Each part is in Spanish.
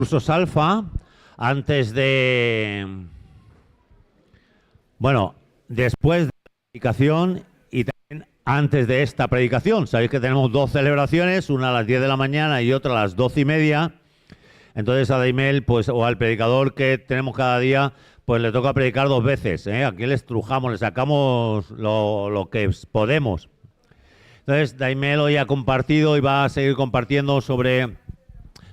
cursos alfa antes de, bueno, después de la predicación y también antes de esta predicación. Sabéis que tenemos dos celebraciones, una a las 10 de la mañana y otra a las 12:30. Entonces a Daimel, pues, o al predicador que tenemos cada día, pues le toca predicar dos veces, ¿eh? Aquí le estrujamos, le sacamos lo que podemos. Entonces Daimel hoy ha compartido y va a seguir compartiendo sobre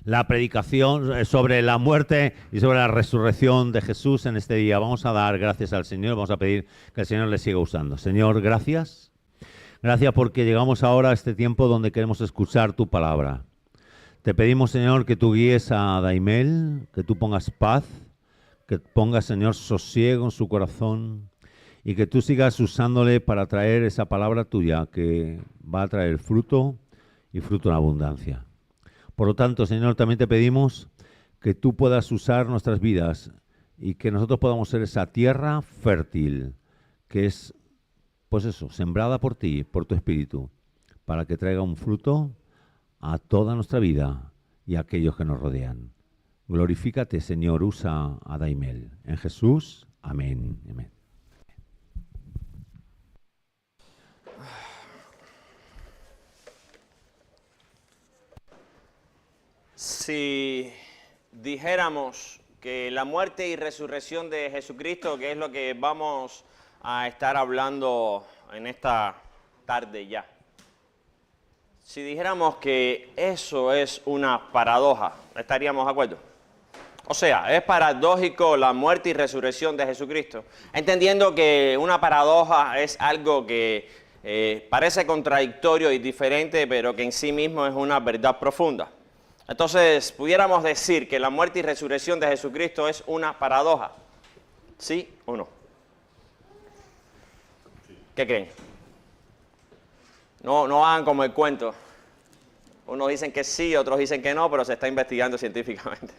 la predicación, sobre la muerte y sobre la resurrección de Jesús en este día. Vamos a dar gracias al Señor, vamos a pedir que el Señor le siga usando. Señor, gracias. Gracias porque llegamos ahora a este tiempo donde queremos escuchar tu palabra. Te pedimos, Señor, que tú guíes a Daimel, que tú pongas paz, que pongas, Señor, sosiego en su corazón y que tú sigas usándole para traer esa palabra tuya que va a traer fruto y fruto en abundancia. Por lo tanto, Señor, también te pedimos que tú puedas usar nuestras vidas y que nosotros podamos ser esa tierra fértil que es, pues eso, sembrada por ti, por tu Espíritu, para que traiga un fruto a toda nuestra vida y a aquellos que nos rodean. Glorifícate, Señor, usa a Daimel. En Jesús, amén. Amén. Si dijéramos que la muerte y resurrección de Jesucristo, que es lo que vamos a estar hablando en esta tarde ya, si dijéramos que eso es una paradoja, ¿estaríamos de acuerdo? O sea, es paradójico la muerte y resurrección de Jesucristo, entendiendo que una paradoja es algo que parece contradictorio y diferente, pero que en sí mismo es una verdad profunda. Entonces, pudiéramos decir que la muerte y resurrección de Jesucristo es una paradoja. ¿Sí o no? ¿Qué creen? No hagan como el cuento. Unos dicen que sí, otros dicen que no, pero se está investigando científicamente.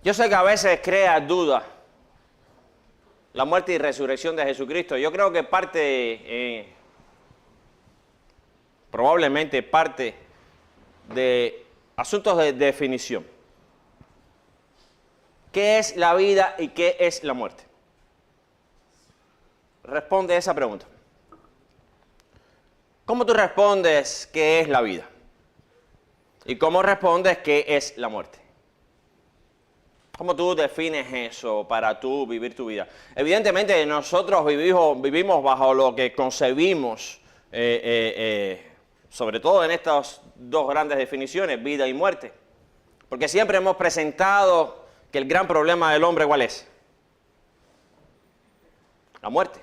Yo sé que a veces crea duda la muerte y resurrección de Jesucristo. Yo creo que probablemente parte de asuntos de definición. ¿Qué es la vida y qué es la muerte? Responde esa pregunta. ¿Cómo tú respondes qué es la vida? ¿Y cómo respondes qué es la muerte? ¿Cómo tú defines eso para tú vivir tu vida? Evidentemente nosotros vivimos bajo lo que concebimos, sobre todo en estas dos grandes definiciones, vida y muerte. Porque siempre hemos presentado que el gran problema del hombre, ¿cuál es? La muerte.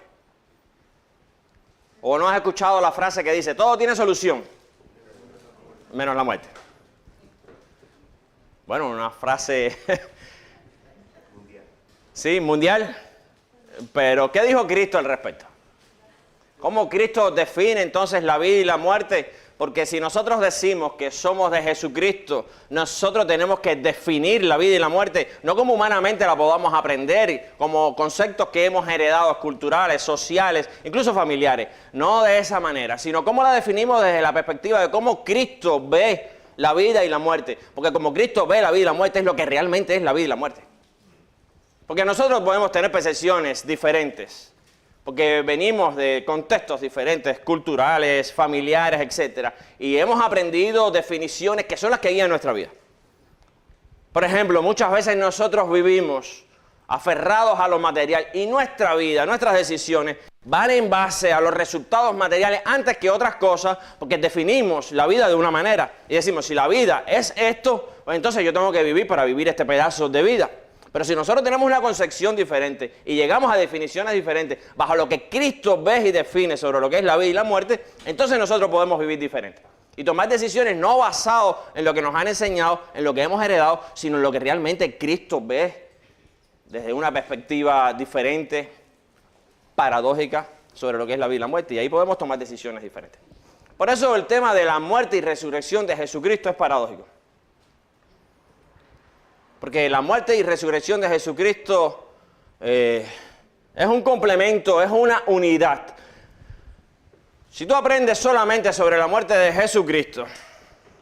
¿O no has escuchado la frase que dice, todo tiene solución, menos la muerte? Bueno, una frase sí, mundial. Pero, ¿qué dijo Cristo al respecto? ¿Cómo Cristo define entonces la vida y la muerte? Porque si nosotros decimos que somos de Jesucristo, nosotros tenemos que definir la vida y la muerte, no como humanamente la podamos aprender, como conceptos que hemos heredado culturales, sociales, incluso familiares. No de esa manera, sino cómo la definimos desde la perspectiva de cómo Cristo ve la vida y la muerte. Porque como Cristo ve la vida y la muerte es lo que realmente es la vida y la muerte. Porque nosotros podemos tener percepciones diferentes, porque venimos de contextos diferentes, culturales, familiares, etc. Y hemos aprendido definiciones que son las que guían nuestra vida. Por ejemplo, muchas veces nosotros vivimos aferrados a lo material y nuestra vida, nuestras decisiones van en base a los resultados materiales antes que otras cosas, porque definimos la vida de una manera y decimos, si la vida es esto, pues entonces yo tengo que vivir para vivir este pedazo de vida. Pero si nosotros tenemos una concepción diferente y llegamos a definiciones diferentes bajo lo que Cristo ve y define sobre lo que es la vida y la muerte, entonces nosotros podemos vivir diferente. Y tomar decisiones no basadas en lo que nos han enseñado, en lo que hemos heredado, sino en lo que realmente Cristo ve desde una perspectiva diferente, paradójica, sobre lo que es la vida y la muerte. Y ahí podemos tomar decisiones diferentes. Por eso el tema de la muerte y resurrección de Jesucristo es paradójico. Porque la muerte y resurrección de Jesucristo es un complemento, es una unidad. Si tú aprendes solamente sobre la muerte de Jesucristo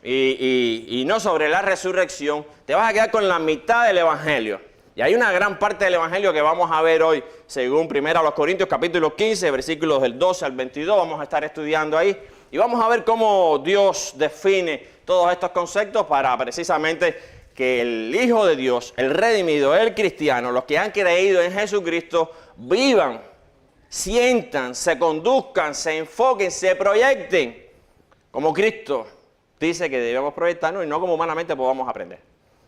y no sobre la resurrección, te vas a quedar con la mitad del Evangelio. Y hay una gran parte del Evangelio que vamos a ver hoy, según 1 Corintios capítulo 15, versículos del 12 al 22, vamos a estar estudiando ahí. Y vamos a ver cómo Dios define todos estos conceptos para precisamente que el Hijo de Dios, el redimido, el cristiano, los que han creído en Jesucristo, vivan, sientan, se conduzcan, se enfoquen, se proyecten como Cristo dice que debemos proyectarnos y no como humanamente podamos aprender.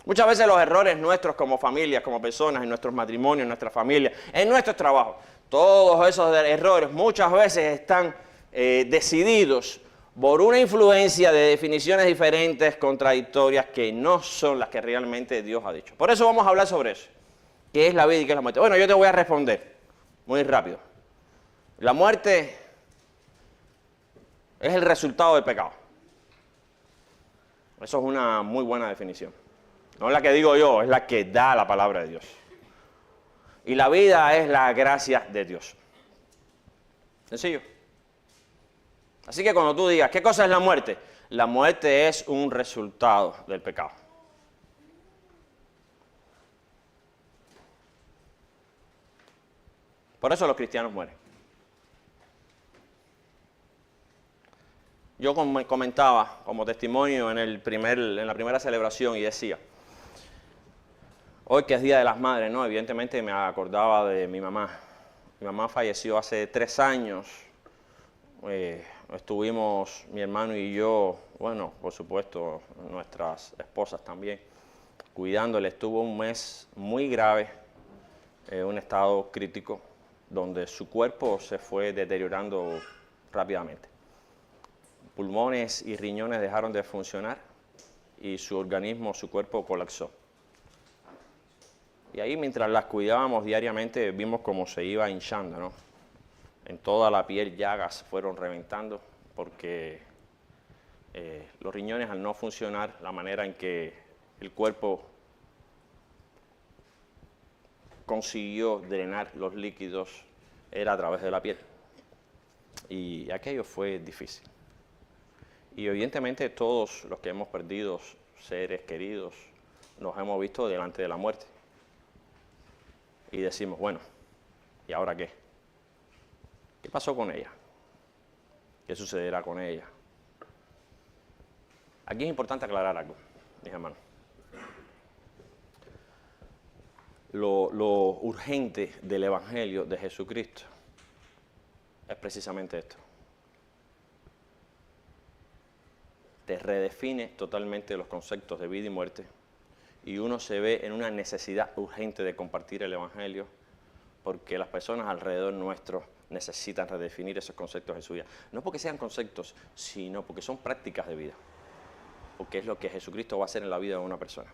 Muchas veces los errores nuestros como familias, como personas, en nuestros matrimonios, en nuestra familia, en nuestros trabajos, todos esos errores muchas veces están decididos por una influencia de definiciones diferentes, contradictorias, que no son las que realmente Dios ha dicho. Por eso vamos a hablar sobre eso. ¿Qué es la vida y qué es la muerte? Bueno, yo te voy a responder muy rápido. La muerte es el resultado del pecado. Eso es una muy buena definición. No es la que digo yo, es la que da la palabra de Dios. Y la vida es la gracia de Dios. Sencillo. Así que cuando tú digas, ¿qué cosa es la muerte? La muerte es un resultado del pecado. Por eso los cristianos mueren. Yo comentaba como testimonio en la primera celebración y decía, hoy que es Día de las Madres, ¿no? Evidentemente me acordaba de mi mamá. Mi mamá falleció hace 3 años. Estuvimos, mi hermano y yo, bueno, por supuesto, nuestras esposas también, cuidándole. Estuvo un mes muy grave, un estado crítico, donde su cuerpo se fue deteriorando rápidamente. Pulmones y riñones dejaron de funcionar y su organismo, su cuerpo colapsó. Y ahí mientras las cuidábamos diariamente vimos cómo se iba hinchando, ¿no? En toda la piel llagas fueron reventando porque los riñones al no funcionar, la manera en que el cuerpo consiguió drenar los líquidos era a través de la piel. Y aquello fue difícil. Y evidentemente todos los que hemos perdido seres queridos nos hemos visto delante de la muerte. Y decimos, bueno, ¿y ahora qué? ¿Qué pasó con ella? ¿Qué sucederá con ella? Aquí es importante aclarar algo, mis hermanos. Lo urgente del Evangelio de Jesucristo es precisamente esto. Te redefine totalmente los conceptos de vida y muerte y uno se ve en una necesidad urgente de compartir el Evangelio porque las personas alrededor nuestro necesitan redefinir esos conceptos en su vida. No porque sean conceptos, sino porque son prácticas de vida, porque es lo que Jesucristo va a hacer en la vida de una persona.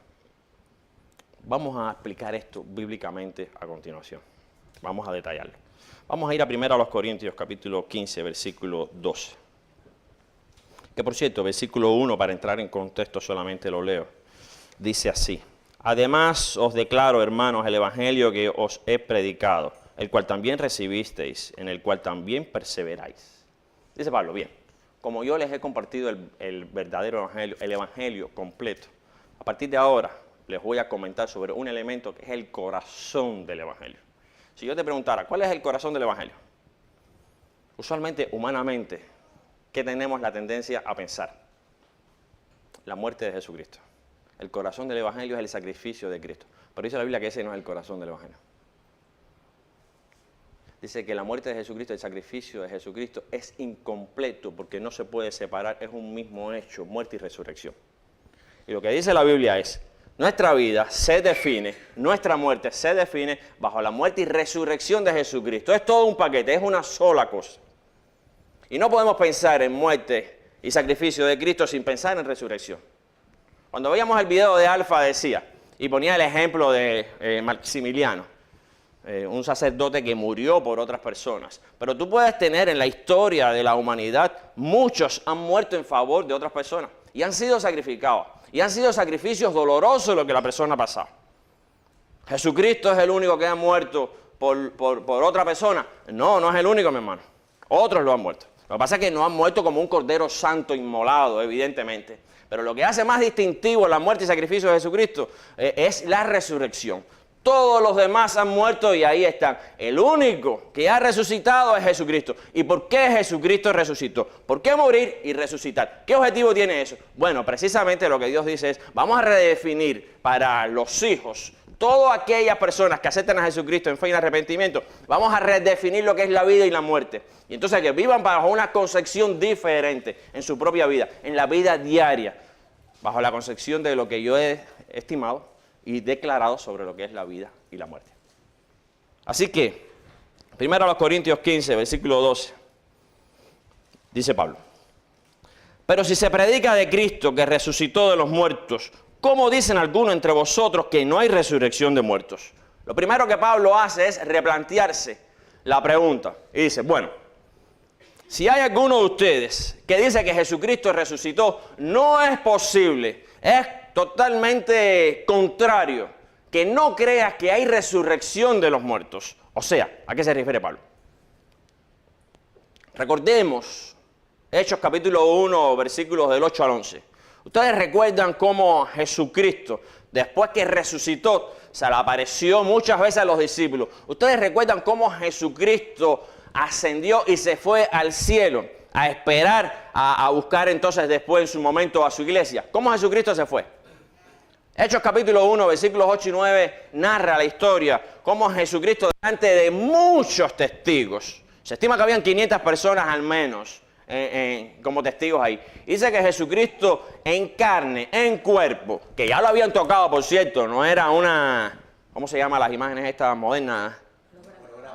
Vamos a explicar esto bíblicamente a continuación. Vamos a detallarlo. Vamos a ir a 1 Corintios capítulo 15, versículo 12. Que por cierto, versículo 1, para entrar en contexto solamente lo leo. Dice así: además os declaro, hermanos, el evangelio que os he predicado, el cual también recibisteis, en el cual también perseveráis. Dice Pablo, bien, como yo les he compartido el verdadero evangelio, el evangelio completo, a partir de ahora les voy a comentar sobre un elemento que es el corazón del evangelio. Si yo te preguntara, ¿cuál es el corazón del evangelio? Usualmente, humanamente, ¿qué tenemos la tendencia a pensar? La muerte de Jesucristo. El corazón del evangelio es el sacrificio de Cristo. Pero dice la Biblia que ese no es el corazón del evangelio. Dice que la muerte de Jesucristo, el sacrificio de Jesucristo es incompleto porque no se puede separar, es un mismo hecho, muerte y resurrección. Y lo que dice la Biblia es, nuestra vida se define, nuestra muerte se define bajo la muerte y resurrección de Jesucristo. Es todo un paquete, es una sola cosa. Y no podemos pensar en muerte y sacrificio de Cristo sin pensar en resurrección. Cuando veíamos el video de Alfa decía, y ponía el ejemplo de Maximiliano, un sacerdote que murió por otras personas. Pero tú puedes tener en la historia de la humanidad, muchos han muerto en favor de otras personas y han sido sacrificados. Y han sido sacrificios dolorosos lo que la persona ha pasado. ¿Jesucristo es el único que ha muerto por otra persona? No, no es el único, mi hermano. Otros lo han muerto. Lo que pasa es que no han muerto como un cordero santo inmolado, evidentemente. Pero lo que hace más distintivo la muerte y sacrificio de Jesucristo es la resurrección. Todos los demás han muerto y ahí están. El único que ha resucitado es Jesucristo. ¿Y por qué Jesucristo resucitó? ¿Por qué morir y resucitar? ¿Qué objetivo tiene eso? Bueno, precisamente lo que Dios dice es, vamos a redefinir para los hijos, todas aquellas personas que aceptan a Jesucristo en fe y arrepentimiento, vamos a redefinir lo que es la vida y la muerte. Y entonces que vivan bajo una concepción diferente en su propia vida, en la vida diaria, bajo la concepción de lo que yo he estimado y declarado sobre lo que es la vida y la muerte. Así que, primero a los Corintios 15, versículo 12, dice Pablo, pero si se predica de Cristo que resucitó de los muertos, ¿cómo dicen algunos entre vosotros que no hay resurrección de muertos? Lo primero que Pablo hace es replantearse la pregunta. Y dice, bueno, si hay alguno de ustedes que dice que Jesucristo resucitó, no es posible, es totalmente contrario, que no creas que hay resurrección de los muertos. O sea, ¿a qué se refiere Pablo? Recordemos Hechos capítulo 1, versículos del 8 al 11. Ustedes recuerdan cómo Jesucristo, después que resucitó, se le apareció muchas veces a los discípulos. Ustedes recuerdan cómo Jesucristo ascendió y se fue al cielo a esperar, a buscar entonces después en su momento a su iglesia. ¿Cómo Jesucristo se fue? Hechos capítulo 1, versículos 8 y 9, narra la historia, cómo Jesucristo delante de muchos testigos, se estima que habían 500 personas al menos como testigos ahí, dice que Jesucristo en carne, en cuerpo, que ya lo habían tocado por cierto, no era una, ¿cómo se llaman las imágenes estas modernas?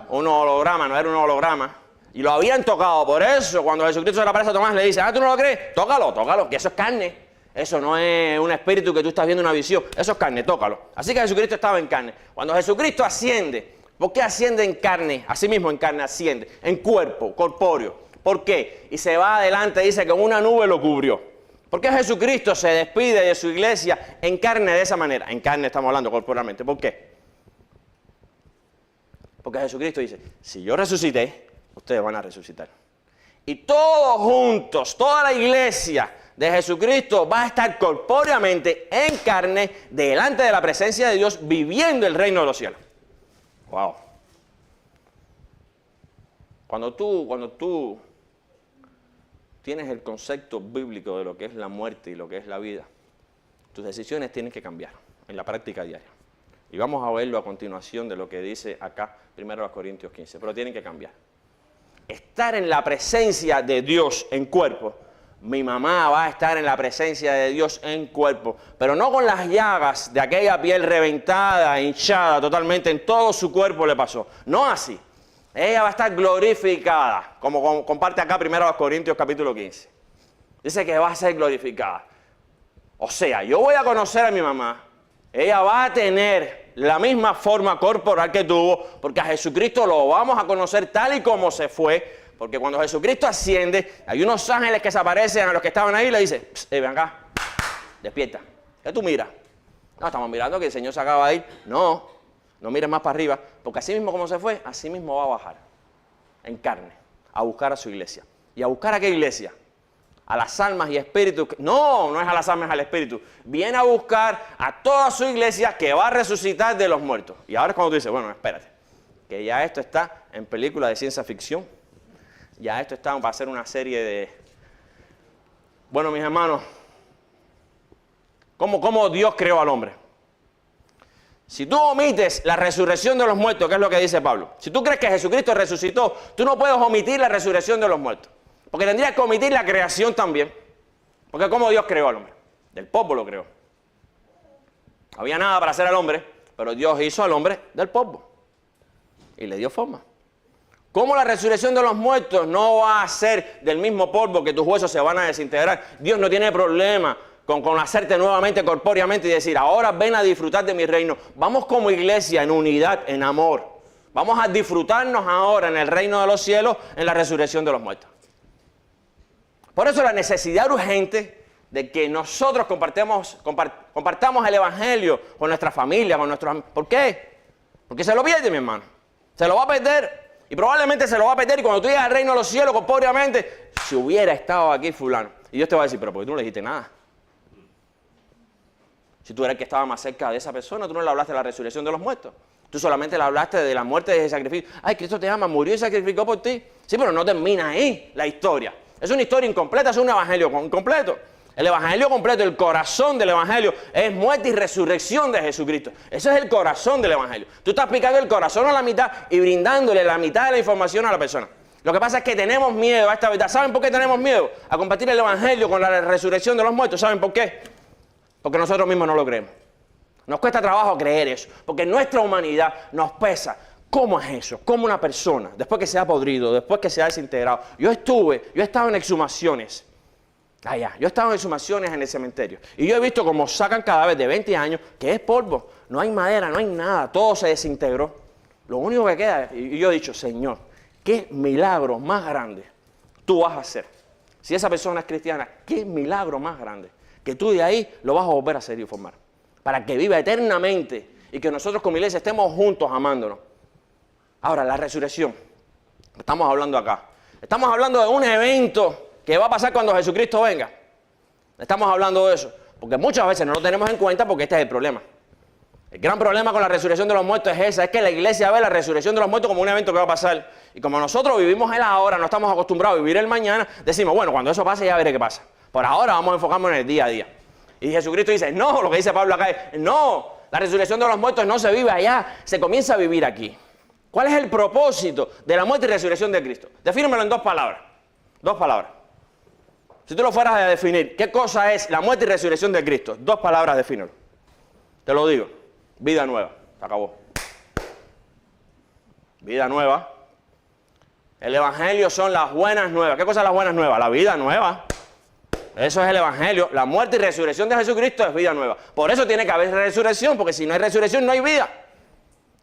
Un holograma, no era un holograma, y lo habían tocado, por eso cuando Jesucristo se le aparece a Tomás le dice, ¿tú no lo crees? Tócalo, que eso es carne. Eso no es un espíritu que tú estás viendo una visión. Eso es carne, tócalo. Así que Jesucristo estaba en carne. Cuando Jesucristo asciende, ¿por qué asciende en carne? Así mismo en carne asciende, en cuerpo, corpóreo. ¿Por qué? Y se va adelante, dice que una nube lo cubrió. ¿Por qué Jesucristo se despide de su iglesia en carne de esa manera? En carne estamos hablando corporalmente. ¿Por qué? Porque Jesucristo dice, si yo resucité, ustedes van a resucitar. Y todos juntos, toda la iglesia de Jesucristo va a estar corpóreamente en carne delante de la presencia de Dios viviendo el reino de los cielos. Wow. Cuando tú tienes el concepto bíblico de lo que es la muerte y lo que es la vida, tus decisiones tienen que cambiar en la práctica diaria. Y vamos a verlo a continuación de lo que dice acá, primero los Corintios 15, pero tienen que cambiar. Estar en la presencia de Dios en cuerpo. Mi mamá va a estar en la presencia de Dios en cuerpo, pero no con las llagas de aquella piel reventada, hinchada totalmente, en todo su cuerpo le pasó. No así. Ella va a estar glorificada, como comparte acá primero los Corintios capítulo 15. Dice que va a ser glorificada. O sea, yo voy a conocer a mi mamá, ella va a tener la misma forma corporal que tuvo, porque a Jesucristo lo vamos a conocer tal y como se fue. Porque cuando Jesucristo asciende, hay unos ángeles que se aparecen a los que estaban ahí y le dicen, ven acá, despierta. ¿Qué tú miras? No, estamos mirando que el Señor se acaba de ir. No mires más para arriba, porque así mismo como se fue, así mismo va a bajar en carne, a buscar a su iglesia. ¿Y a buscar a qué iglesia? A las almas y espíritus. No es a las almas y al espíritu. Viene a buscar a toda su iglesia que va a resucitar de los muertos. Y ahora es cuando tú dices, bueno, espérate, que ya esto está en película de ciencia ficción. Ya esto está para hacer una serie de... Bueno, mis hermanos, ¿cómo Dios creó al hombre? Si tú omites la resurrección de los muertos, que es lo que dice Pablo, si tú crees que Jesucristo resucitó, tú no puedes omitir la resurrección de los muertos. Porque tendrías que omitir la creación también. Porque ¿cómo Dios creó al hombre? Del polvo lo creó. No había nada para hacer al hombre, pero Dios hizo al hombre del polvo. Y le dio forma. ¿Cómo la resurrección de los muertos no va a ser del mismo polvo que tus huesos se van a desintegrar? Dios no tiene problema con hacerte nuevamente corpóreamente y decir, ahora ven a disfrutar de mi reino. Vamos como iglesia en unidad, en amor. Vamos a disfrutarnos ahora en el reino de los cielos, en la resurrección de los muertos. Por eso la necesidad urgente de que nosotros compartamos el evangelio con nuestra familia, con nuestros amigos. ¿Por qué? Porque se lo pierde, mi hermano. Se lo va a perder. Y probablemente se lo va a perder y cuando tú llegas al reino de los cielos, corpóreamente, si hubiera estado aquí fulano. Y Dios te va a decir, pero ¿por qué tú no le dijiste nada? Si tú eres el que estaba más cerca de esa persona, tú no le hablaste de la resurrección de los muertos. Tú solamente le hablaste de la muerte y del sacrificio. Ay, Cristo te ama, murió y sacrificó por ti. Sí, pero no termina ahí la historia. Es una historia incompleta, es un evangelio incompleto. El evangelio completo, el corazón del evangelio es muerte y resurrección de Jesucristo. Ese es el corazón del evangelio. Tú estás picando el corazón a la mitad y brindándole la mitad de la información a la persona. Lo que pasa es que tenemos miedo a esta verdad. ¿Saben por qué tenemos miedo a compartir el evangelio con la resurrección de los muertos? ¿Saben por qué? Porque nosotros mismos no lo creemos. Nos cuesta trabajo creer eso, porque nuestra humanidad nos pesa. ¿Cómo es eso? ¿Cómo una persona, después que se ha podrido, después que se ha desintegrado? Yo he estado en exhumaciones. Yo he estado en exhumaciones en el cementerio. Y yo he visto cómo sacan cadáveres de 20 años, que es polvo. No hay madera, no hay nada, todo se desintegró. Lo único que queda, y yo he dicho, Señor, ¿qué milagro más grande tú vas a hacer? Si esa persona es cristiana, ¿qué milagro más grande? Que tú de ahí lo vas a volver a hacer y formar. Para que viva eternamente y que nosotros como iglesia estemos juntos amándonos. Ahora, la resurrección. Estamos hablando acá. Estamos hablando de un evento que va a pasar cuando Jesucristo venga. Estamos hablando de eso. Porque muchas veces no lo tenemos en cuenta porque este es el problema. El gran problema con la resurrección de los muertos es esa. Es que la iglesia ve la resurrección de los muertos como un evento que va a pasar. Y como nosotros vivimos el ahora, no estamos acostumbrados a vivir el mañana, decimos, bueno, cuando eso pase ya veré qué pasa. Por ahora vamos a enfocarnos en el día a día. Y Jesucristo dice, no, lo que dice Pablo acá es, no, la resurrección de los muertos no se vive allá, se comienza a vivir aquí. ¿Cuál es el propósito de la muerte y resurrección de Cristo? Defínemelo en 2 palabras. 2 palabras. Si tú lo fueras a definir, ¿qué cosa es la muerte y resurrección de Cristo? 2 palabras, defínelo. Te lo digo. Vida nueva. Se acabó. Vida nueva. El evangelio son las buenas nuevas. ¿Qué cosa es las buenas nuevas? La vida nueva. Eso es el evangelio. La muerte y resurrección de Jesucristo es vida nueva. Por eso tiene que haber resurrección, porque si no hay resurrección no hay vida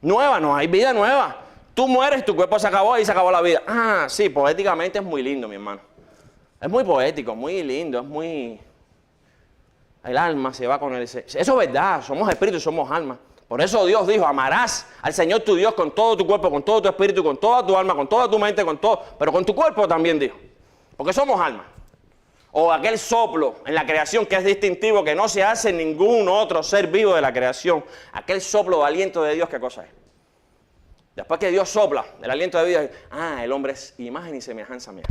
nueva, no hay vida nueva. Tú mueres, tu cuerpo se acabó y se acabó la vida. Ah, sí, poéticamente es muy lindo, mi hermano. Es muy poético, muy lindo, es muy... El alma se va con el... Eso es verdad, somos espíritus, somos almas. Por eso Dios dijo, amarás al Señor tu Dios con todo tu cuerpo, con todo tu espíritu, con toda tu alma, con toda tu mente, con todo, pero con tu cuerpo también dijo. Porque somos almas. O aquel soplo en la creación que es distintivo, que no se hace en ningún otro ser vivo de la creación. Aquel soplo de aliento de Dios, ¿qué cosa es? Después que Dios sopla el aliento de vida, el hombre es imagen y semejanza mía.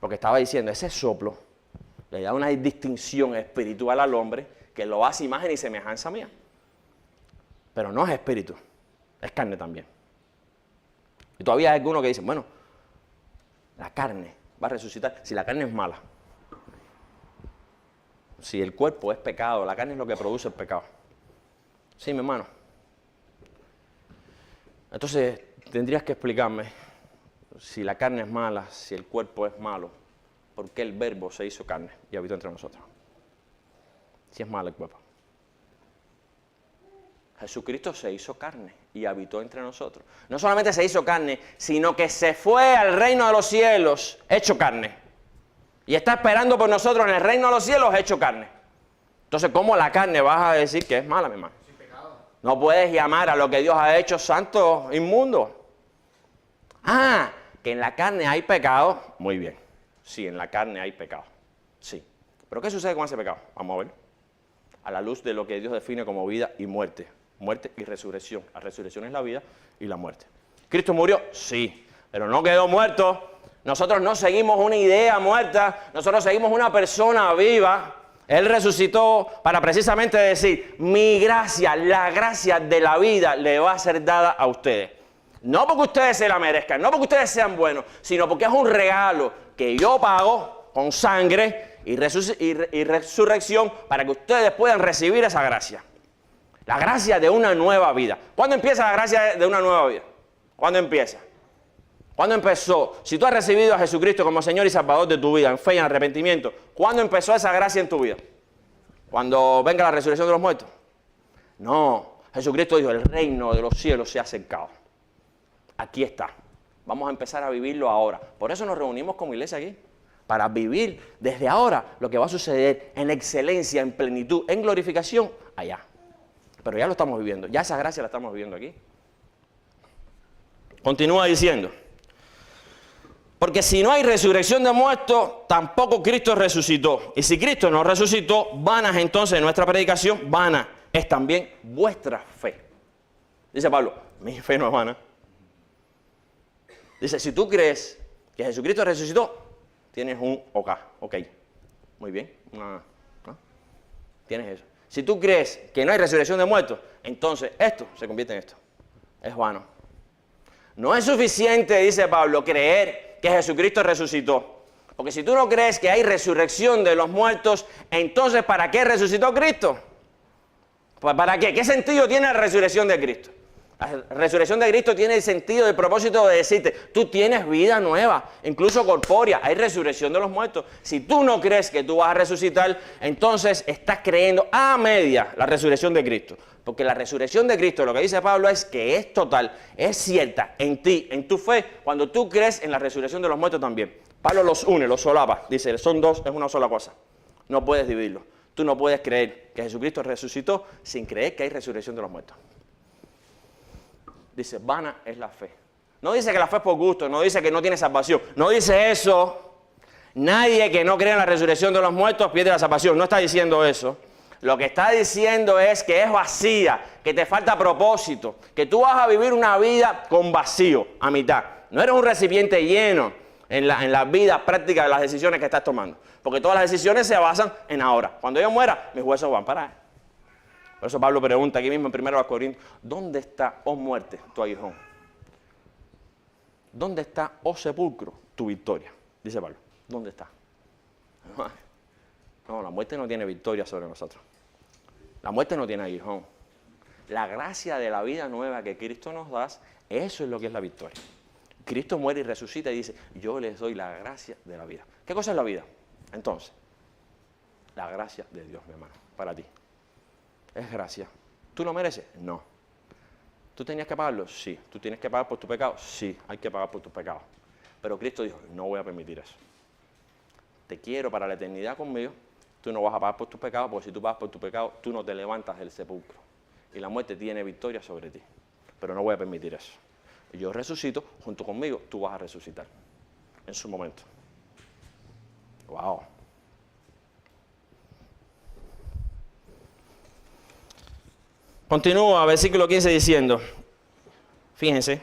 Porque estaba diciendo, ese soplo le da una distinción espiritual al hombre que lo hace imagen y semejanza mía. Pero no es espíritu, es carne también. Y todavía hay algunos que dicen, bueno, la carne va a resucitar si la carne es mala. Si el cuerpo es pecado, la carne es lo que produce el pecado. Sí, mi hermano. Entonces, tendrías que explicarme, si la carne es mala, si el cuerpo es malo, ¿por qué el verbo se hizo carne y habitó entre nosotros? Si es malo el cuerpo. Jesucristo se hizo carne y habitó entre nosotros. No solamente se hizo carne, sino que se fue al reino de los cielos hecho carne. Y está esperando por nosotros en el reino de los cielos hecho carne. Entonces, ¿cómo la carne vas a decir que es mala, mi hermano? Sin pecado. No puedes llamar a lo que Dios ha hecho santo inmundo. Que en la carne hay pecado. Muy bien. Sí, en la carne hay pecado. Sí. ¿Pero qué sucede con ese pecado? Vamos a ver. A la luz de lo que Dios define como vida y muerte. Muerte y resurrección. La resurrección es la vida y la muerte. ¿Cristo murió? Sí, pero no quedó muerto. Nosotros no seguimos una idea muerta, nosotros seguimos una persona viva. Él resucitó para precisamente decir, mi gracia, la gracia de la vida le va a ser dada a ustedes. No porque ustedes se la merezcan, no porque ustedes sean buenos, sino porque es un regalo que yo pago con sangre y resurrección para que ustedes puedan recibir esa gracia. La gracia de una nueva vida. ¿Cuándo empieza la gracia de una nueva vida? ¿Cuándo empieza? ¿Cuándo empezó? Si tú has recibido a Jesucristo como Señor y Salvador de tu vida, en fe y en arrepentimiento, ¿cuándo empezó esa gracia en tu vida? ¿Cuando venga la resurrección de los muertos? No. Jesucristo dijo, el reino de los cielos se ha acercado. Aquí está. Vamos a empezar a vivirlo ahora. Por eso nos reunimos como iglesia aquí. Para vivir desde ahora lo que va a suceder en excelencia, en plenitud, en glorificación, allá. Pero ya lo estamos viviendo. Ya esa gracia la estamos viviendo aquí. Continúa diciendo. Porque si no hay resurrección de muertos, tampoco Cristo resucitó. Y si Cristo no resucitó, vana es entonces nuestra predicación, vana es también vuestra fe. Dice Pablo, mi fe no es vana. Dice, si tú crees que Jesucristo resucitó, tienes un ok. Muy bien. ¿No? Tienes eso. Si tú crees que no hay resurrección de muertos, entonces esto se convierte en esto. Es vano. No es suficiente, dice Pablo, creer que Jesucristo resucitó. Porque si tú no crees que hay resurrección de los muertos, entonces ¿para qué resucitó Cristo? ¿Para qué? ¿Qué sentido tiene la resurrección de Cristo? La resurrección de Cristo tiene el sentido, el propósito de decirte, tú tienes vida nueva, incluso corpórea, hay resurrección de los muertos. Si tú no crees que tú vas a resucitar, entonces estás creyendo a media la resurrección de Cristo. Porque la resurrección de Cristo, lo que dice Pablo es que es total, es cierta en ti, en tu fe, cuando tú crees en la resurrección de los muertos también. Pablo los une, los solapa, dice, son dos, es una sola cosa. No puedes dividirlo. Tú no puedes creer que Jesucristo resucitó sin creer que hay resurrección de los muertos. Dice, vana es la fe. No dice que la fe es por gusto, no dice que no tiene salvación, no dice eso. Nadie que no cree en la resurrección de los muertos pierde la salvación, no está diciendo eso. Lo que está diciendo es que es vacía, que te falta propósito, que tú vas a vivir una vida con vacío, a mitad. No eres un recipiente lleno en la vida práctica de las decisiones que estás tomando. Porque todas las decisiones se basan en ahora. Cuando yo muera, mis huesos van para él. Por eso Pablo pregunta aquí mismo en 1 Corintios, ¿dónde está, oh muerte, tu aguijón? ¿Dónde está, oh sepulcro, tu victoria? Dice Pablo, ¿dónde está? No, la muerte no tiene victoria sobre nosotros. La muerte no tiene aguijón. La gracia de la vida nueva que Cristo nos da, eso es lo que es la victoria. Cristo muere y resucita y dice, yo les doy la gracia de la vida. ¿Qué cosa es la vida? Entonces, la gracia de Dios, mi hermano, para ti. Es gracia. ¿Tú lo mereces? No. ¿Tú tenías que pagarlo? Sí. ¿Tú tienes que pagar por tu pecado? Sí, hay que pagar por tus pecados. Pero Cristo dijo, no voy a permitir eso. Te quiero para la eternidad conmigo. Tú no vas a pagar por tus pecados, porque si tú pagas por tu pecado, tú no te levantas del sepulcro. Y la muerte tiene victoria sobre ti. Pero no voy a permitir eso. Yo resucito, junto conmigo, tú vas a resucitar. En su momento. Wow. Continúa, versículo 15 diciendo, fíjense,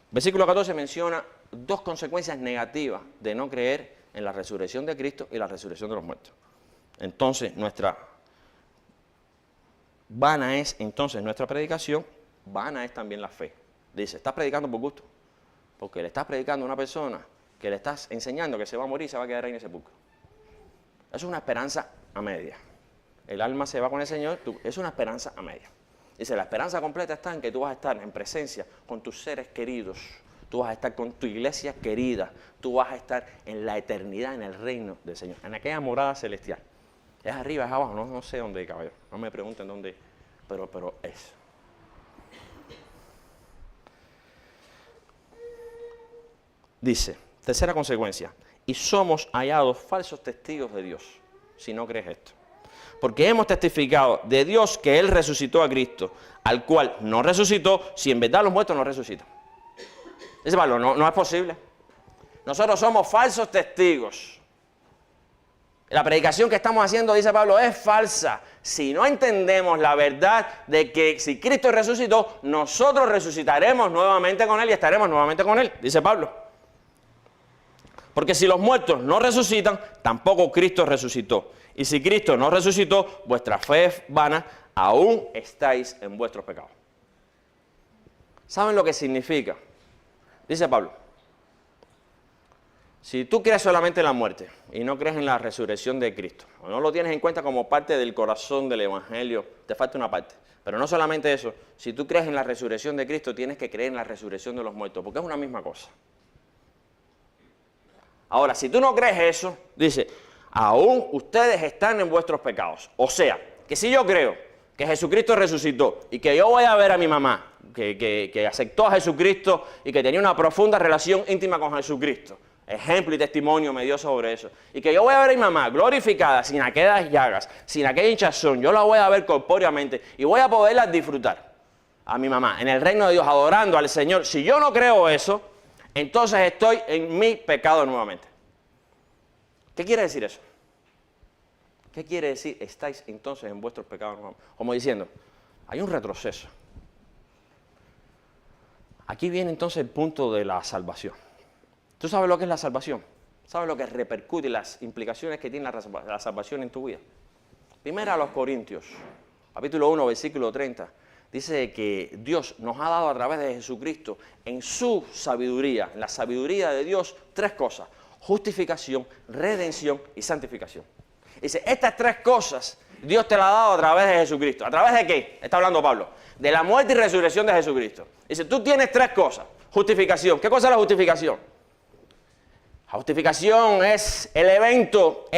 versículo 14 menciona dos consecuencias negativas de no creer en la resurrección de Cristo y la resurrección de los muertos. Entonces, vana es entonces nuestra predicación, vana es también la fe. Dice, estás predicando por gusto, porque le estás predicando a una persona que le estás enseñando que se va a morir y se va a quedar ahí en ese sepulcro. Eso es una esperanza a media. El alma se va con el Señor, es una esperanza a media. Dice, la esperanza completa está en que tú vas a estar en presencia con tus seres queridos, tú vas a estar con tu iglesia querida, tú vas a estar en la eternidad, en el reino del Señor, en aquella morada celestial. Es arriba, es abajo, no sé dónde, caballero, no me pregunten dónde, pero es. Dice, tercera consecuencia, y somos hallados falsos testigos de Dios, si no crees esto. Porque hemos testificado de Dios que Él resucitó a Cristo, al cual no resucitó, si en verdad los muertos no resucitan. Dice Pablo, no es posible. Nosotros somos falsos testigos. La predicación que estamos haciendo, dice Pablo, es falsa. Si no entendemos la verdad de que si Cristo resucitó, nosotros resucitaremos nuevamente con Él y estaremos nuevamente con Él, dice Pablo. Porque si los muertos no resucitan, tampoco Cristo resucitó. Y si Cristo no resucitó, vuestra fe es vana, aún estáis en vuestros pecados. ¿Saben lo que significa? Dice Pablo, si tú crees solamente en la muerte y no crees en la resurrección de Cristo, o no lo tienes en cuenta como parte del corazón del Evangelio, te falta una parte. Pero no solamente eso, si tú crees en la resurrección de Cristo, tienes que creer en la resurrección de los muertos, porque es una misma cosa. Ahora, si tú no crees eso, dice, aún ustedes están en vuestros pecados. O sea, que si yo creo que Jesucristo resucitó y que yo voy a ver a mi mamá, que aceptó a Jesucristo y que tenía una profunda relación íntima con Jesucristo, ejemplo y testimonio me dio sobre eso, y que yo voy a ver a mi mamá glorificada, sin aquellas llagas, sin aquella hinchazón, yo la voy a ver corpóreamente y voy a poderla disfrutar a mi mamá en el reino de Dios, adorando al Señor. Si yo no creo eso, entonces estoy en mi pecado nuevamente. ¿Qué quiere decir eso? ¿Qué quiere decir? Estáis entonces en vuestros pecados nuevamente. Como diciendo, hay un retroceso. Aquí viene entonces el punto de la salvación. ¿Tú sabes lo que es la salvación? ¿Sabes lo que repercute y las implicaciones que tiene la salvación en tu vida? Primero a los Corintios, capítulo 1, versículo 30, dice que Dios nos ha dado a través de Jesucristo, en su sabiduría, en la sabiduría de Dios, tres cosas: justificación, redención y santificación. Dice, estas tres cosas Dios te las ha dado a través de Jesucristo. ¿A través de qué? Está hablando Pablo. De la muerte y resurrección de Jesucristo. Dice, tú tienes tres cosas. Justificación. ¿Qué cosa es la justificación? La justificación es el evento,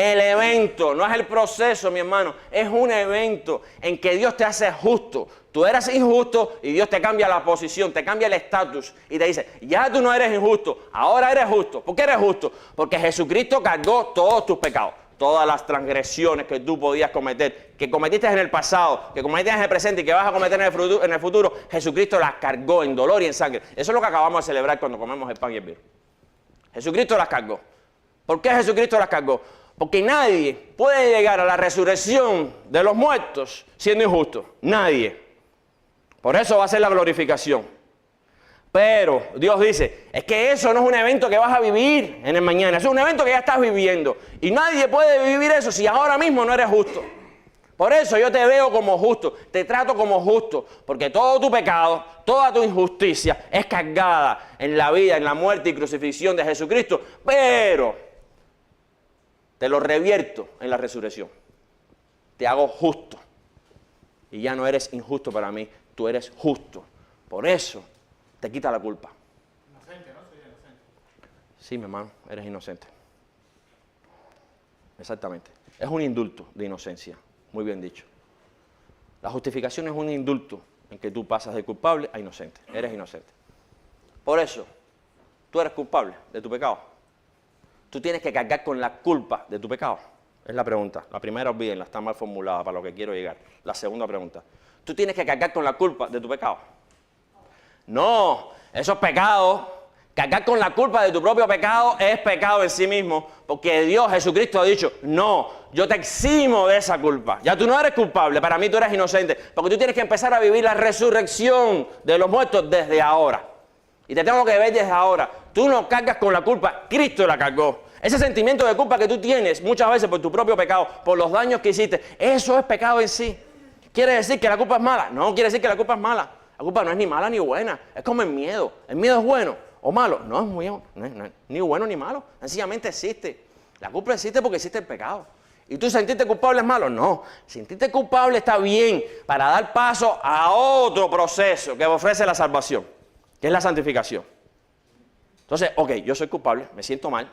no es el proceso, mi hermano, es un evento en que Dios te hace justo. Tú eras injusto y Dios te cambia la posición, te cambia el estatus y te dice, ya tú no eres injusto, ahora eres justo. ¿Por qué eres justo? Porque Jesucristo cargó todos tus pecados, todas las transgresiones que tú podías cometer, que cometiste en el pasado, que cometiste en el presente y que vas a cometer en el futuro, Jesucristo las cargó en dolor y en sangre. Eso es lo que acabamos de celebrar cuando comemos el pan y el vino. Jesucristo las cargó. ¿Por qué Jesucristo las cargó? Porque nadie puede llegar a la resurrección de los muertos siendo injusto. Nadie. Por eso va a ser la glorificación. Pero Dios dice, es que eso no es un evento que vas a vivir en el mañana. Es un evento que ya estás viviendo. Y nadie puede vivir eso si ahora mismo no eres justo. Por eso yo te veo como justo, te trato como justo, porque todo tu pecado, toda tu injusticia es cargada en la vida, en la muerte y crucifixión de Jesucristo, pero te lo revierto en la resurrección. Te hago justo y ya no eres injusto para mí, tú eres justo. Por eso te quita la culpa. Inocente, ¿no? Soy inocente. Sí, mi hermano, eres inocente. Exactamente. Es un indulto de inocencia. Muy bien dicho. La justificación es un indulto en que tú pasas de culpable a inocente. Eres inocente. Por eso, tú eres culpable de tu pecado. Tú tienes que cargar con la culpa de tu pecado. Es la pregunta. La primera, olvídenla, está mal formulada para lo que quiero llegar. La segunda pregunta. Tú tienes que cargar con la culpa de tu pecado. No, eso es pecado. Cargar con la culpa de tu propio pecado es pecado en sí mismo, porque Dios, Jesucristo, ha dicho, no, yo te eximo de esa culpa. Ya tú no eres culpable, para mí tú eres inocente, porque tú tienes que empezar a vivir la resurrección de los muertos desde ahora. Y te tengo que ver desde ahora. Tú no cargas con la culpa, Cristo la cargó. Ese sentimiento de culpa que tú tienes muchas veces por tu propio pecado, por los daños que hiciste, eso es pecado en sí. ¿Quiere decir que la culpa es mala? No quiere decir que la culpa es mala. La culpa no es ni mala ni buena, es como el miedo. ¿El miedo es bueno o malo? No es muy, no es ni bueno ni malo, sencillamente existe. La culpa existe porque existe el pecado. ¿Y tú sentirte culpable es malo? No, sentirte culpable está bien para dar paso a otro proceso que ofrece la salvación, que es la santificación. Entonces, ok, yo soy culpable, me siento mal,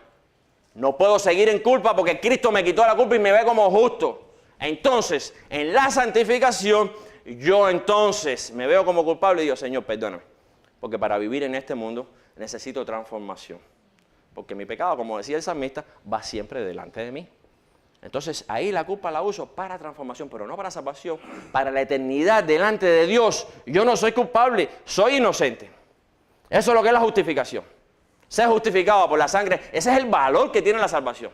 no puedo seguir en culpa porque Cristo me quitó la culpa y me ve como justo. Entonces, en la santificación, yo entonces me veo como culpable y digo, Señor, perdóname, porque para vivir en este mundo necesito transformación. Porque mi pecado, como decía el salmista, va siempre delante de mí. Entonces ahí la culpa la uso para transformación, pero no para salvación, para la eternidad delante de Dios. Yo no soy culpable, soy inocente. Eso es lo que es la justificación. Ser justificado por la sangre, ese es el valor que tiene la salvación.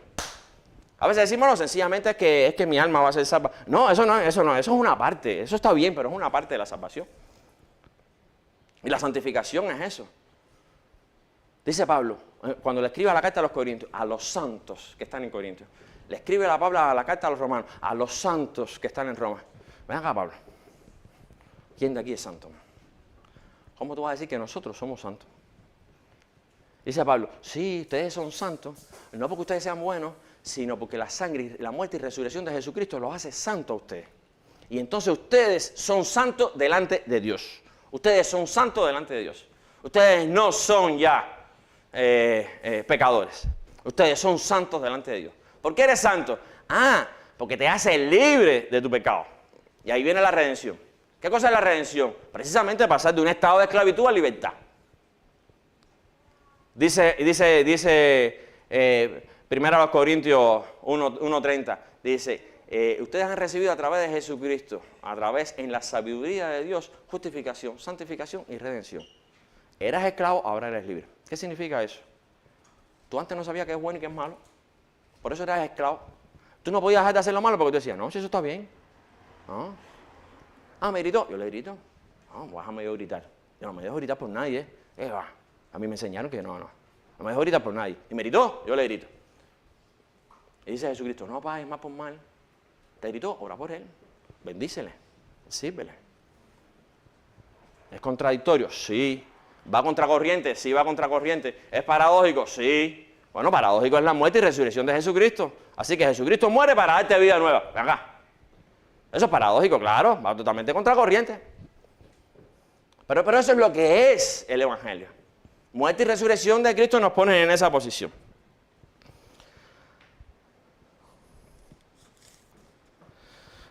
A veces decimos, no, sencillamente es que mi alma va a ser salva. No, eso es una parte, eso está bien, pero es una parte de la salvación. Y la santificación es eso. Dice Pablo, cuando le escribe la carta a los Corintios, a los santos que están en Corintios, le escribe la carta a los romanos, a los santos que están en Roma. Ven acá, Pablo. ¿Quién de aquí es santo? ¿Cómo tú vas a decir que nosotros somos santos? Dice Pablo, sí, ustedes son santos, no porque ustedes sean buenos, sino porque la sangre, la muerte y resurrección de Jesucristo los hace santos a ustedes. Y entonces ustedes son santos delante de Dios. Ustedes son santos delante de Dios. Ustedes no son ya pecadores. Ustedes son santos delante de Dios. ¿Por qué eres santo? Ah, porque te hace libre de tu pecado. Y ahí viene la redención. ¿Qué cosa es la redención? Precisamente pasar de un estado de esclavitud a libertad. Dice 1 Corintios 1:30, dice, ustedes han recibido a través de Jesucristo, a través en la sabiduría de Dios, justificación, santificación y redención. Eras esclavo, ahora eres libre. ¿Qué significa eso? Tú antes no sabías qué es bueno y qué es malo. Por eso eras esclavo. Tú no podías dejar de hacer lo malo porque tú decías, no, si eso está bien. No. Ah, me gritó. Yo le grito. No, déjame yo gritar. Yo no me dejo gritar por nadie. A mí me enseñaron que no me dejo gritar por nadie. Y me gritó, yo le grito. Y dice Jesucristo, no pagues más por mal. Te gritó, ora por él. Bendícele. Sírvele. ¿Es contradictorio? Sí. ¿Va contracorriente? Sí, va contracorriente. ¿Es paradójico? Sí. Bueno, paradójico es la muerte y resurrección de Jesucristo. Así que Jesucristo muere para darte vida nueva. Ven acá. Eso es paradójico, claro. Va totalmente contracorriente. Pero eso es lo que es el Evangelio. Muerte y resurrección de Cristo nos ponen en esa posición.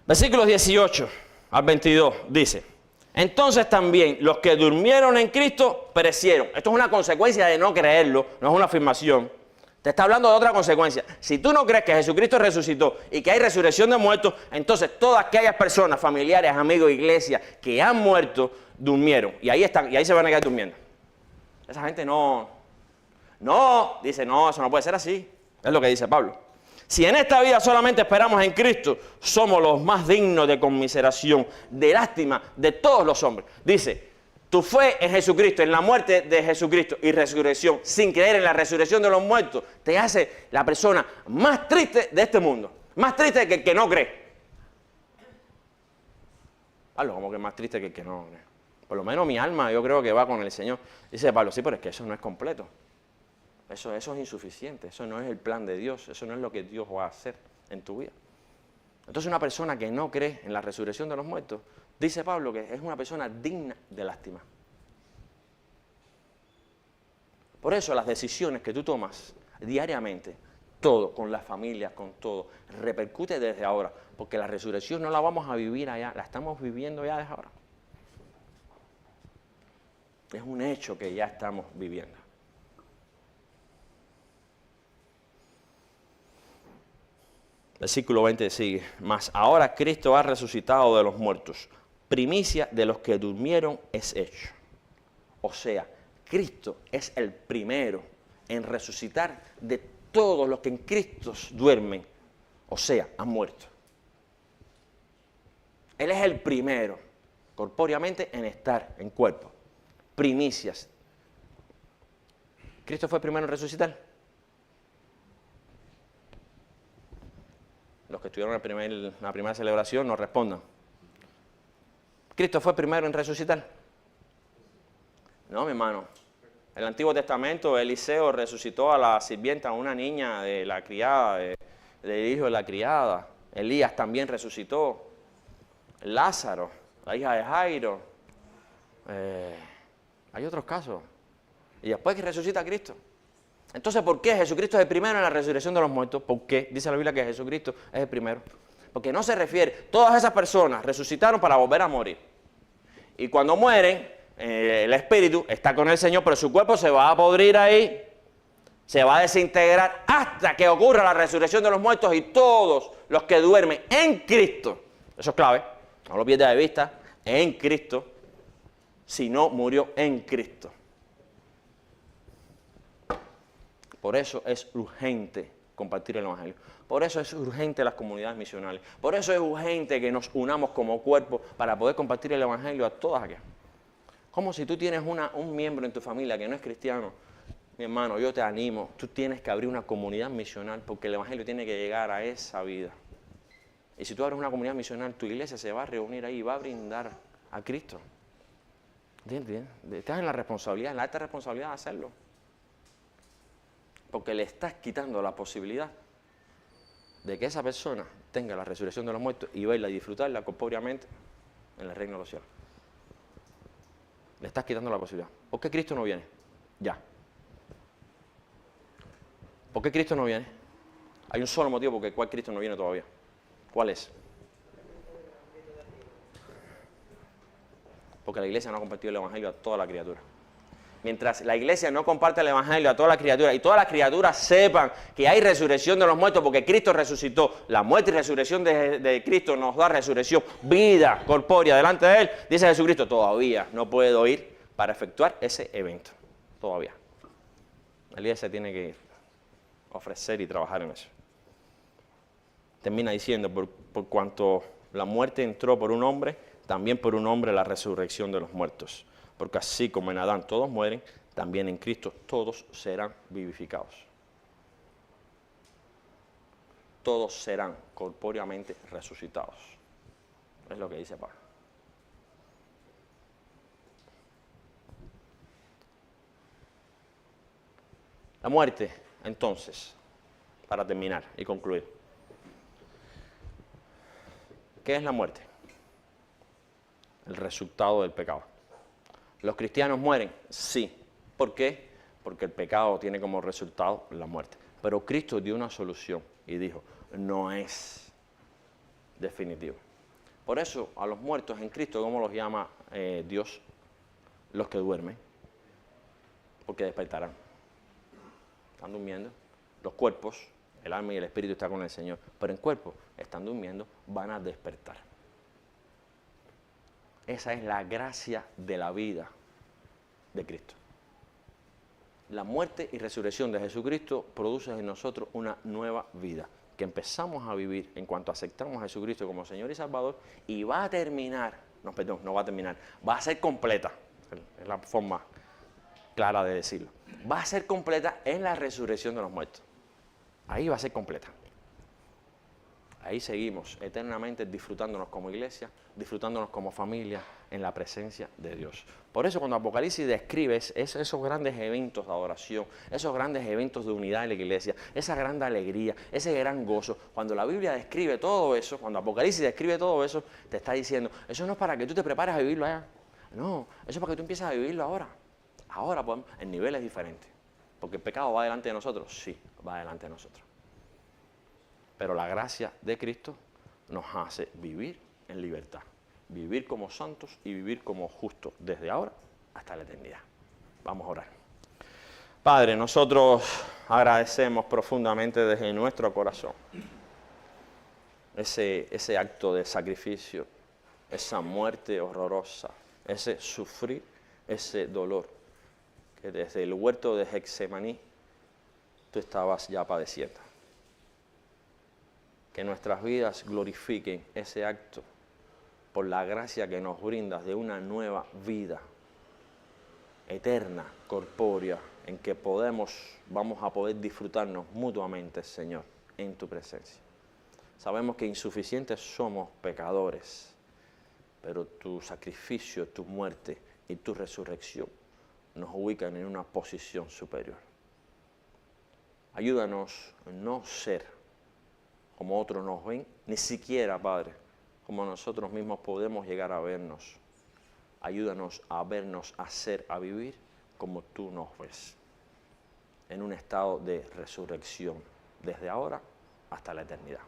Versículos 18 al 22 dice, entonces también los que durmieron en Cristo perecieron. Esto es una consecuencia de no creerlo, no es una afirmación. Te está hablando de otra consecuencia. Si tú no crees que Jesucristo resucitó y que hay resurrección de muertos, entonces todas aquellas personas, familiares, amigos, iglesia, que han muerto, durmieron. Y ahí están, y ahí se van a quedar durmiendo. Esa gente dice, no, eso no puede ser así. Es lo que dice Pablo. Si en esta vida solamente esperamos en Cristo, somos los más dignos de conmiseración, de lástima de todos los hombres. Dice, tu fe en Jesucristo, en la muerte de Jesucristo y resurrección, sin creer en la resurrección de los muertos, te hace la persona más triste de este mundo. Más triste que el que no cree. Pablo, como que más triste que el que no cree. Por lo menos mi alma yo creo que va con el Señor. Dice Pablo, sí, pero es que eso no es completo. Eso es insuficiente, eso no es el plan de Dios, eso no es lo que Dios va a hacer en tu vida. Entonces una persona que no cree en la resurrección de los muertos, dice Pablo que es una persona digna de lástima. Por eso las decisiones que tú tomas diariamente, todo, con la familia, con todo, repercute desde ahora, porque la resurrección no la vamos a vivir allá, la estamos viviendo ya desde ahora. Es un hecho que ya estamos viviendo. Versículo 20 sigue, mas ahora Cristo ha resucitado de los muertos, primicia de los que durmieron es hecho. O sea, Cristo es el primero en resucitar de todos los que en Cristo duermen, o sea, han muerto. Él es el primero, corpóreamente, en estar en cuerpo. Primicias. ¿Cristo fue el primero en resucitar? Los que estuvieron en la primera celebración nos respondan. ¿Cristo fue el primero en resucitar? No, mi hermano. En el Antiguo Testamento, Eliseo resucitó a la sirvienta, a una niña de la criada, del hijo de la criada. Elías también resucitó. Lázaro, la hija de Jairo. Hay otros casos. Y después que resucita Cristo. Entonces, ¿por qué Jesucristo es el primero en la resurrección de los muertos? ¿Por qué? Dice la Biblia que Jesucristo es el primero. Porque no se refiere, todas esas personas resucitaron para volver a morir. Y cuando mueren, el espíritu está con el Señor, pero su cuerpo se va a podrir ahí, se va a desintegrar hasta que ocurra la resurrección de los muertos y todos los que duermen en Cristo, eso es clave, no lo pierdas de vista, en Cristo, si no murió en Cristo. Por eso es urgente compartir el Evangelio. Por eso es urgente las comunidades misionales. Por eso es urgente que nos unamos como cuerpo para poder compartir el Evangelio a todas aquellas. Como si tú tienes un miembro en tu familia que no es cristiano. Mi hermano, yo te animo. Tú tienes que abrir una comunidad misional porque el Evangelio tiene que llegar a esa vida. Y si tú abres una comunidad misional, tu iglesia se va a reunir ahí y va a brindar a Cristo. ¿Entiendes? Estás en la responsabilidad, en la alta responsabilidad de hacerlo. Porque le estás quitando la posibilidad de que esa persona tenga la resurrección de los muertos y verla y disfrutarla corpóreamente en el reino de los cielos. Le estás quitando la posibilidad. ¿Por qué Cristo no viene? Ya. ¿Por qué Cristo no viene? Hay un solo motivo por el cual Cristo no viene todavía. ¿Cuál es? Porque la iglesia no ha compartido el Evangelio a toda la criatura. Mientras la iglesia no comparte el Evangelio a todas las criaturas y todas las criaturas sepan que hay resurrección de los muertos porque Cristo resucitó, la muerte y resurrección de Cristo nos da resurrección, vida corpórea delante de Él, dice Jesucristo, todavía no puedo ir para efectuar ese evento, todavía. La iglesia tiene que ofrecer y trabajar en eso. Termina diciendo, por cuanto la muerte entró por un hombre, también por un hombre la resurrección de los muertos. Porque así como en Adán todos mueren, también en Cristo todos serán vivificados. Todos serán corpóreamente resucitados. Es lo que dice Pablo. La muerte, entonces, para terminar y concluir. ¿Qué es la muerte? El resultado del pecado. ¿Los cristianos mueren? Sí. ¿Por qué? Porque el pecado tiene como resultado la muerte. Pero Cristo dio una solución y dijo, no es definitivo. Por eso a los muertos en Cristo, ¿cómo los llama Dios? Los que duermen. Porque despertarán. Están durmiendo. Los cuerpos, el alma y el espíritu están con el Señor. Pero en cuerpo, están durmiendo, van a despertar. Esa es la gracia de la vida de Cristo. La muerte y resurrección de Jesucristo produce en nosotros una nueva vida que empezamos a vivir en cuanto aceptamos a Jesucristo como Señor y Salvador, y va a terminar, no va a terminar, va a ser completa, es la forma clara de decirlo, va a ser completa en la resurrección de los muertos. Ahí va a ser completa. Ahí seguimos eternamente disfrutándonos como iglesia, disfrutándonos como familia en la presencia de Dios. Por eso cuando Apocalipsis describe esos grandes eventos de adoración, esos grandes eventos de unidad en la iglesia, esa gran alegría, ese gran gozo, cuando la Biblia describe todo eso, cuando Apocalipsis describe todo eso, te está diciendo, eso no es para que tú te prepares a vivirlo allá. No, eso es para que tú empieces a vivirlo ahora. Ahora podemos, en niveles diferentes. Porque el pecado va delante de nosotros, sí, va delante de nosotros. Pero la gracia de Cristo nos hace vivir en libertad, vivir como santos y vivir como justos desde ahora hasta la eternidad. Vamos a orar. Padre, nosotros agradecemos profundamente desde nuestro corazón ese acto de sacrificio, esa muerte horrorosa, ese sufrir, ese dolor que desde el huerto de Getsemaní tú estabas ya padeciendo. Que nuestras vidas glorifiquen ese acto por la gracia que nos brindas de una nueva vida eterna, corpórea, en que vamos a poder disfrutarnos mutuamente, Señor, en tu presencia. Sabemos que insuficientes somos pecadores, pero tu sacrificio, tu muerte y tu resurrección nos ubican en una posición superior. Ayúdanos a no ser como otros nos ven, ni siquiera, Padre, como nosotros mismos podemos llegar a vernos. Ayúdanos a vernos, a ser, a vivir como tú nos ves, en un estado de resurrección, desde ahora hasta la eternidad.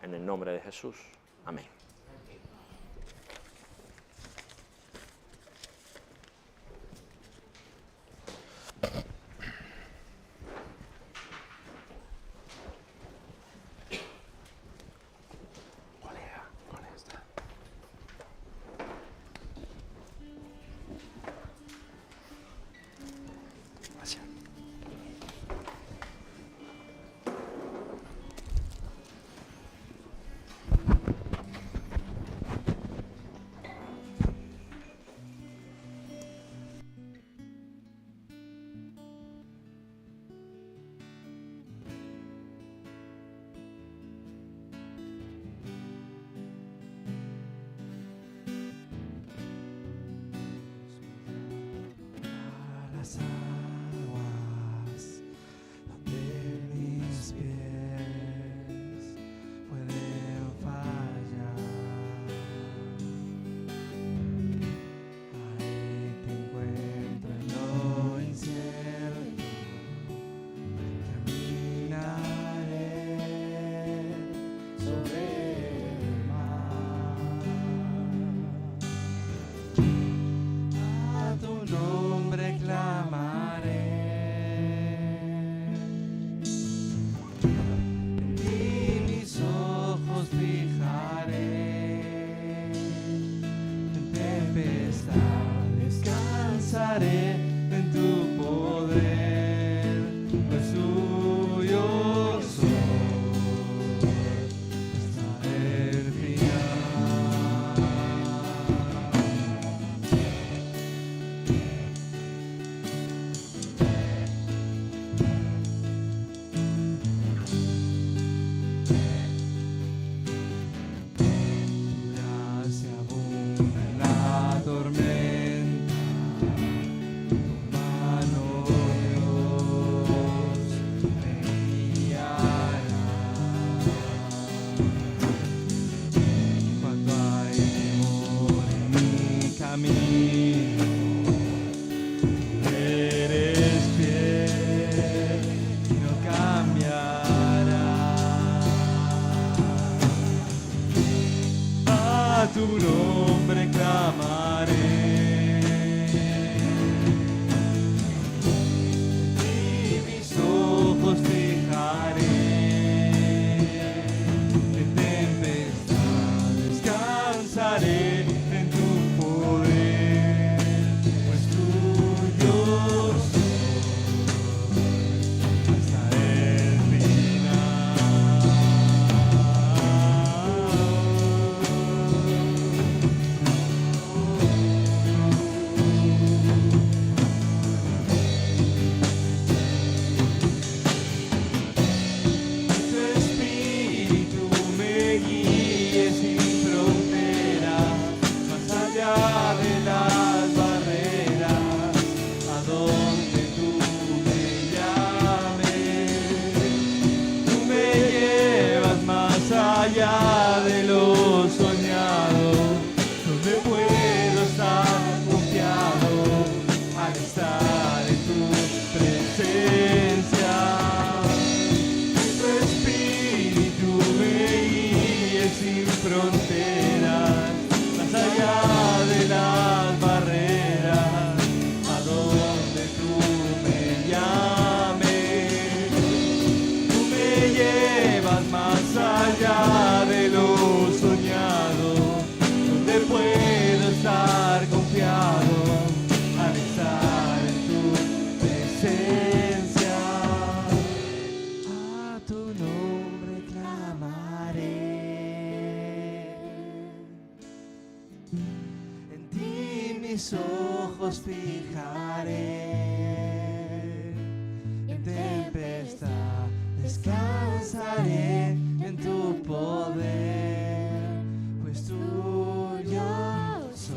En el nombre de Jesús, amén. Descansaré en tu poder. tu nombre clamaré. Y mis ojos fijaré. En tempestad descansaré en tu poder, pues tuyo soy hasta el Tu espíritu me guíe sin frontera, más allá de las barreras, a donde tú me llames. Tú me llevas más allá de lo soñado, donde puedo estar confiado al estar en tu presencia. Tu espíritu me guíe sin fronteras, más allá de las barreras, a donde tú me llames. Tú me llevas más allá de lo soñado, donde puedo estar confiado al estar en tu presencia. A tu nombre clamaré. En ti mis ojos fijaré. En tempestad descansaré en tu poder, pues tuyo soy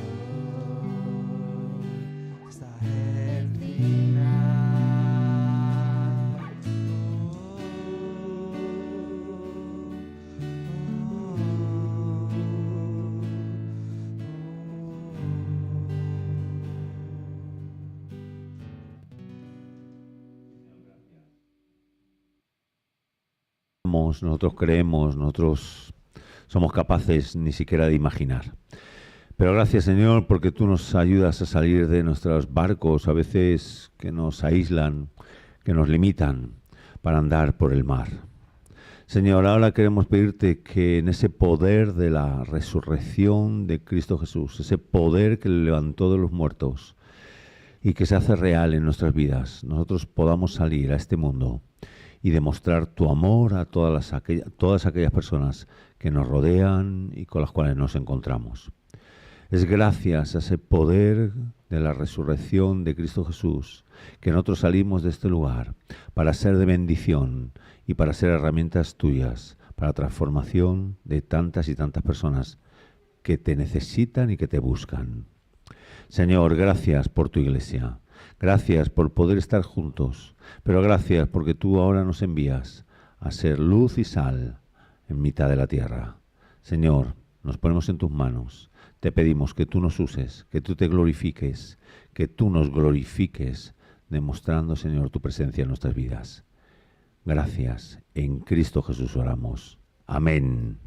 hasta el Nosotros creemos, nosotros somos capaces ni siquiera de imaginar. Pero gracias, Señor, porque tú nos ayudas a salir de nuestros barcos, a veces que nos aíslan, que nos limitan para andar por el mar. Señor, ahora queremos pedirte que en ese poder de la resurrección de Cristo Jesús, ese poder que le levantó de los muertos y que se hace real en nuestras vidas, nosotros podamos salir a este mundo y demostrar tu amor a todas aquellas personas que nos rodean y con las cuales nos encontramos. Es gracias a ese poder de la resurrección de Cristo Jesús que nosotros salimos de este lugar para ser de bendición y para ser herramientas tuyas para la transformación de tantas y tantas personas que te necesitan y que te buscan. Señor, gracias por tu iglesia. Gracias por poder estar juntos, pero gracias porque tú ahora nos envías a ser luz y sal en mitad de la tierra. Señor, nos ponemos en tus manos. Te pedimos que tú nos uses, que tú te glorifiques, que tú nos glorifiques, demostrando, Señor, tu presencia en nuestras vidas. Gracias. En Cristo Jesús oramos. Amén.